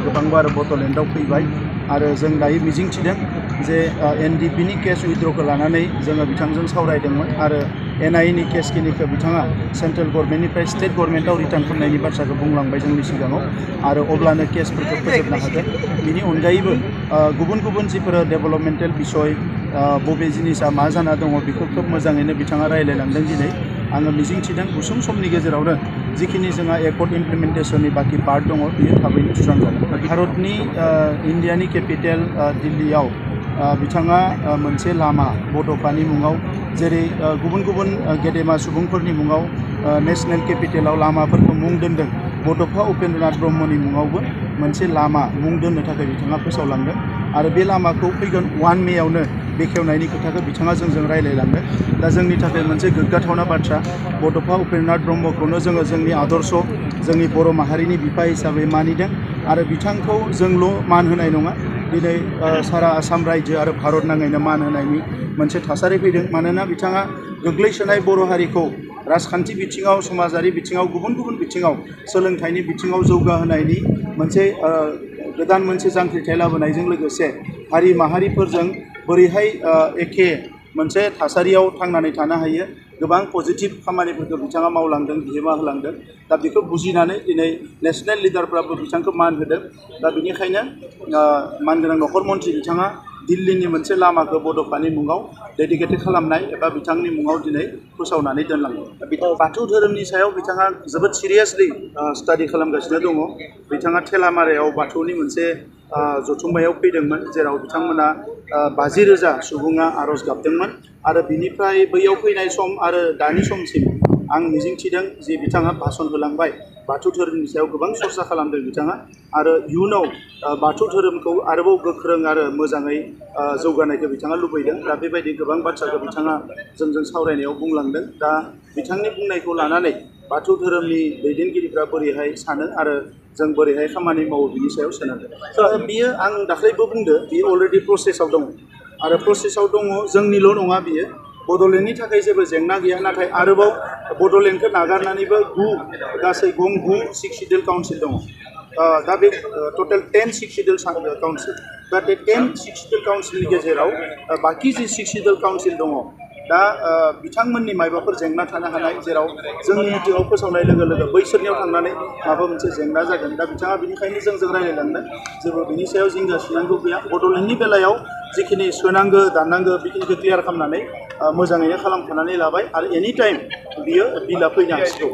गोबांबार बड'लेण्डआव फैबाय आरो जों दायो मिजिंथिदों जे NDP नि केस उइथड्रखौ लानानै जोङो बिथांजों सावरायदोंमोन आरो NIA नि केसखिनिखौ बिथाङा सेन्ट्रेल गभर्नमेन्टनिफ्राय स्टेट गभर्नमेन्टआव रिटार्न खालामनायनि बाथ्राखौ बुंलांबाय जोंनि सिगाङाव आरो अब्लानो केसफोरखौ फोजोबनो हागोन। बिनि अनगायैबो गुबुन गुबुन जिफोर डेभेलपमेन्टेल बिसय बबे जिनिसा मा जाना दङ बेखौ खोब मोजाङैनो बिथाङा रायलायलांदों दिनै। आङो मिजिंथिदों गुसुं समनि गेजेरावनो जिखिनि जोंहा एकर्ड इमप्लिमेन्टेसननि बाखि पार्ट दङ बियो थाबैनो सुस्रांजागोन। भारतनि इन्डियानि केपिटेल दिल्लीयाव बिथाङा मोनसे लामा बड'फानि मुङाव जेरै गुबुन गुबुन गेदेमा सुबुंफोरनि मुङाव नेशनेल केपिटेलाव लामाफोरखौ मुं दोनदों बड'फा उपेन्द्रनाथ ब्रह्मनि मुङावबो मोनसे लामा मुं दोननो थाखाय बिथाङा फोसावलांदों आरो बे लामाखौ फैगोन 1 मेआवनो बेखेवनायनि खोथाखौ बिथाङा जोंजों रायलायलांदों। दा जोंनि थाखाय मोनसे गोग्गाथावना बाथ्रा बड'फा उपेन्द्रनाथ ब्रह्मखौनो जोङो जोंनि आदर्श जोंनि बर' माहारिनि बिफा हिसाबै मानिदों आरो बिथांखौ जोंल' मान होनाय नङा दिनै सारा आसाम रायजो आरो भारत नाङैनो मान होनायनि मोनसे थासारि फैदों। मानोना बिथाङा गोग्लैसोनाय बर' हारिखौ राजखान्थि बिथिङाव समाजारि बिथिङाव गुबुन गुबुन बिथिङाव सोलोंथाइनि बिथिङाव जौगाहोनायनि मोनसे गोदान मोनसे जांख्रिथाय लाबोनायजों लोगोसे हारि माहारिफोरजों बोरैहाय एखे मोनसे थासारियाव थांनानै थानो हायो गोबां पजिटिभ खामानिफोरखौ बिथाङा मावलांदों बिहोमा होलांदों। दा बेखौ बुजिनानै दिनै नेशनेल लिडारफ्राबो बिथांखौ मान होदों। दा बेनिखायनो मानगोनां नखर मन्थ्रि बिथाङा दिल्लीनि मोनसे लामाखौ बड'फानि मुङाव डेडिकेटेड खालामनाय एबा बिथांनि मुङाव दिनै फोसावनानै दोनलांदों। बाथौ धोरोमनि सायाव बिथाङा जोबोद सिरियासलि स्टाडि खालामगासिनो दङ। बिथाङा थेलामारायाव बाथौनि मोनसे जथुम्मायाव फैदोंमोन जेराव बिथांमोना 50,000 सुबुङा आर'ज गाबदोंमोन आरो बिनिफ्राय बैयाव फैनाय सम आरो दानि समसिम आं मिजिंथिदों जे बिथाङा भाषण होलांबाय बाथौ धोरोमनि सायाव गोबां सरसा खालामदों बिथाङा आरो इयुनाव बाथौ धोरोमखौ आरोबाव गोख्रों आरो मोजाङै जौगानायखौ बिथाङा लुबैदों। दा बेबायदि गोबां बाथ्राखौ बिथाङा जोंजों सावरायनायाव बुंलांदों। दा बिथांनि बुंनायखौ लानानै बाथौ धोरोमनि दैदेनगिरिफ्रा बोरैहाय सानो आरो जों बोरैहाय खामानि मावो बिनि सायाव सोनारो। बियो आं दाख्लैबो बुंदो बियो अलरेडि प्रसेसआव दङ आरो प्रसेसआव दङ जोंनिल' नङा बियो बड'लेण्डनि थाखाय जेबो जेंना गैया। नाथाय आरोबाव बड'लेण्डखौ नागारनानैबो गासै 9 6 सिडिउल काउन्सिल दङ। दा बे टटेल 10 6 सिडिउल काउन्सिल दा बे 10 6 सिडिउल काउन्सिलनि गेजेराव बाखि जि 6 सिडिउल काउन्सिल दङ दा बिथांमोननि मायबाफोर जेंना थानो हानाय जेराव जोंनि मिटिङाव फोसावनाय लोगो लोगो बैसोरनियाव थांनानै माबा मोनसे जेंना जागोन। दा बिथाङा बेनिखायनो जोंजों रायलायलांदों जेबो बिनि सायाव जिंगा सिनांगौ गैया। बड'लेण्डनि बेलायाव जिखिनि सोनांगौ दाननांगौ बेखिनिखौ क्लियार खालामनानै मोजाङैनो खालामखानानै लाबाय आरो एनि टाइम बियो बिला फैनो हासिगौ।